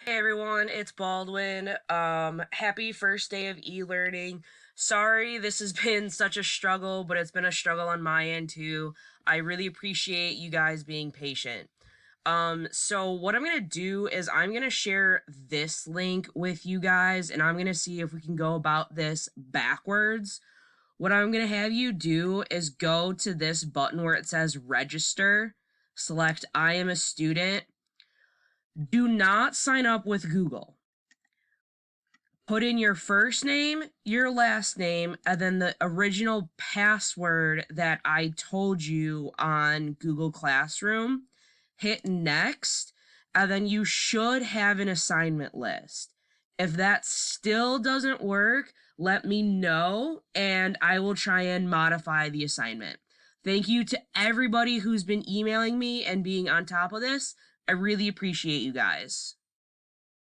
Hey everyone, it's Baldwin. Happy first day of e-learning. Sorry this has been such a struggle, but it's been a struggle on my end too. I really appreciate you guys being patient. So what I'm gonna do is I'm gonna share this link with you guys, and I'm gonna see if we can go about this backwards. What I'm gonna have you do is go to this button where it says register, select I am a student. Do not sign up with Google. Put in your first name, your last name, and then the original password that I told you on Google Classroom. Hit next, and then you should have an assignment list. If that still doesn't work, let me know and I will try and modify the assignment. Thank you to everybody who's been emailing me and being on top of this. I really appreciate you guys.